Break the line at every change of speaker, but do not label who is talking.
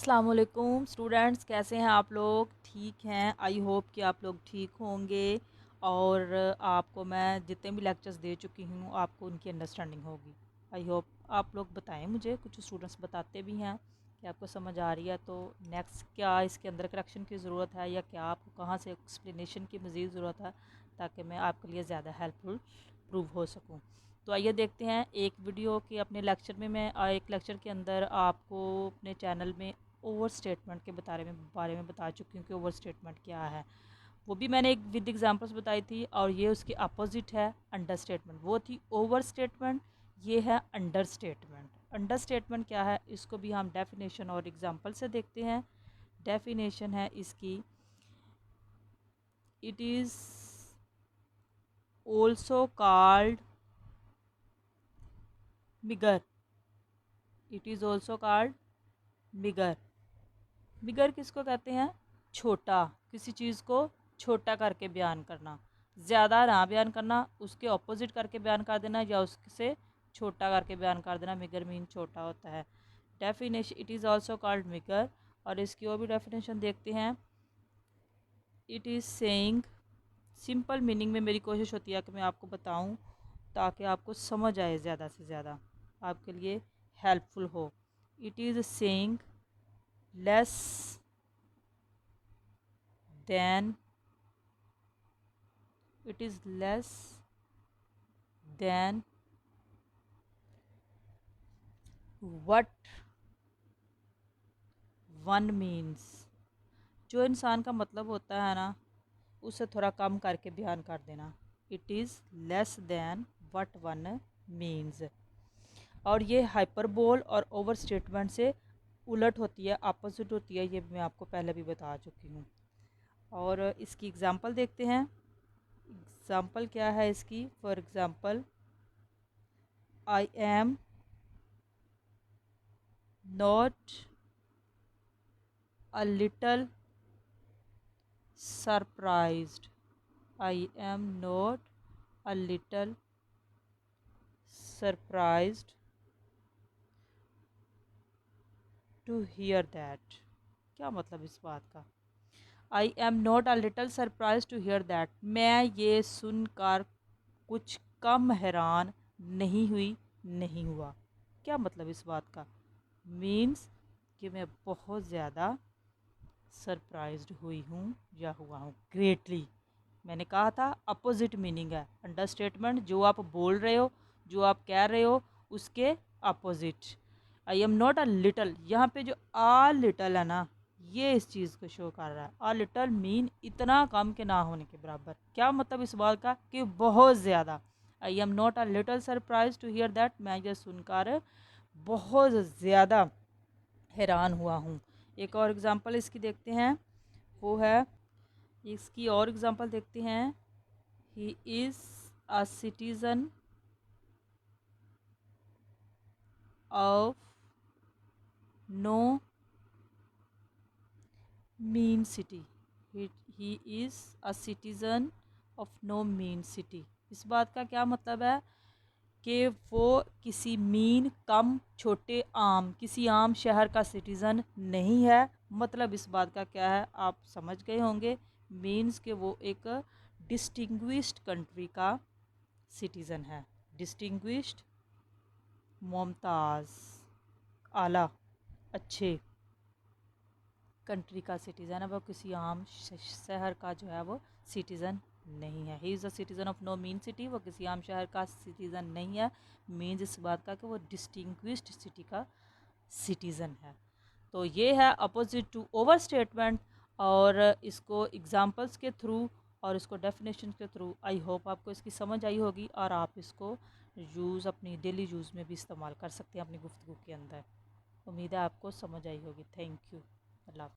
अस्सलाम वालेकुम स्टूडेंट्स, कैसे हैं आप लोग? ठीक हैं। आई होप कि आप लोग ठीक होंगे और आपको मैं जितने भी लेक्चर्स दे चुकी हूँ आपको उनकी अंडरस्टैंडिंग होगी। आई होप आप लोग बताएं मुझे, कुछ स्टूडेंट्स बताते भी हैं कि आपको समझ आ रही है, तो नेक्स्ट क्या इसके अंदर करेक्शन की ज़रूरत है या क्या आपको कहाँ से एक्सप्लेनेशन की मज़ीद ज़रूरत है, ताकि मैं आपके लिए ज़्यादा हेल्पफुल प्रूव हो सकूँ। तो आइए देखते हैं एक वीडियो के अपने लेक्चर में। मैं एक लेक्चर के अंदर आपको अपने चैनल में ओवर स्टेटमेंट के बारे में बता चुकी हूँ कि ओवर स्टेटमेंट क्या है। वो भी मैंने एक विद एग्जांपल्स बताई थी, और ये उसकी अपोजिट है अंडर स्टेटमेंट। वो थी ओवर स्टेटमेंट, ये है अंडर स्टेटमेंट। अंडर स्टेटमेंट क्या है, इसको भी हम डेफिनेशन और एग्जांपल से देखते हैं। डेफिनेशन है इसकी, it is also called bigger. It is also called bigger. Bigger किसको कहते हैं? छोटा, किसी चीज़ को छोटा करके बयान करना, ज़्यादा ना बयान करना, उसके ऑपोजिट करके बयान कर देना या उससे छोटा करके बयान कर देना। बिगर मीन छोटा होता है। Definition, it is also called bigger. और इसकी और भी डेफिनेशन देखते हैं। It is saying, simple meaning में मेरी कोशिश होती है कि मैं आपको बताऊं ताकि आपको समझ आए, ज़्यादा से ज़्यादा आपके लिए हेल्पफुल हो। It is saying less than, it is less than what one means। जो इंसान का मतलब होता है ना, उसे थोड़ा कम करके बयान कर देना। It is less than what one means. और ये हाइपरबोल और ओवर स्टेटमेंट से उलट होती है, अपोजिट होती है। ये मैं आपको पहले भी बता चुकी हूँ। और इसकी एग्ज़ाम्पल देखते हैं। एग्ज़ाम्पल क्या है इसकी? For example, I am not a little surprised। I am not a little surprised to hear that। क्या मतलब इस बात का? I am not a little surprise to hear that. मैं ये सुनकर कुछ कम हैरान नहीं हुई, नहीं हुआ। क्या मतलब इस बात का? मीन्स कि मैं बहुत ज़्यादा सरप्राइज्ड हुई हूँ या हुआ हूँ, ग्रेटली। मैंने कहा था अपोजिट मीनिंग है अंडर स्टेटमेंट। जो आप बोल रहे हो, जो आप कह रहे हो, उसके opposite. I am not a little, यहाँ पे जो आ लिटल है ना, ये इस चीज़ को शो कर रहा है। आ लिटल मीन इतना कम के ना होने के बराबर। क्या मतलब इस बात का? कि बहुत ज़्यादा। I am not a little surprise to hear that, मैं ये सुनकर बहुत ज़्यादा हैरान हुआ हूँ। एक और एग्ज़ाम्पल इसकी देखते हैं। वो है, इसकी और एग्ज़ाम्पल देखते हैं। He is a citizen of no mean city. He is a citizen of no mean city. इस बात का क्या मतलब है? कि वो किसी मीन, कम, छोटे, आम, किसी आम शहर का सिटीज़न नहीं है। मतलब इस बात का क्या है, आप समझ गए होंगे। मीन्स कि वो एक डिस्टिंग्विश्ड कंट्री का सिटीज़न है। डिस्टिंग्विश्ड, मुमताज़, आला, अच्छे कंट्री का सिटीज़न है। वो किसी आम शहर का जो है वो सिटीज़न नहीं है। He is a citizen of no mean city. वो किसी आम शहर का सिटीज़न नहीं है। मीन्स इस बात का कि वो डिस्टिंग्विश्ड सिटी का सिटीज़न है। तो ये है अपोजिट टू ओवर स्टेटमेंट। और इसको एग्जांपल्स के थ्रू और इसको डेफिनेशन के थ्रू आई होप आपको इसकी समझ आई होगी, और आप इसको यूज़ अपनी डेली यूज़ में भी इस्तेमाल कर सकते हैं अपनी गुफ्तगू के अंदर। उम्मीद है आपको समझ आई होगी। Thank you. अल्लाह।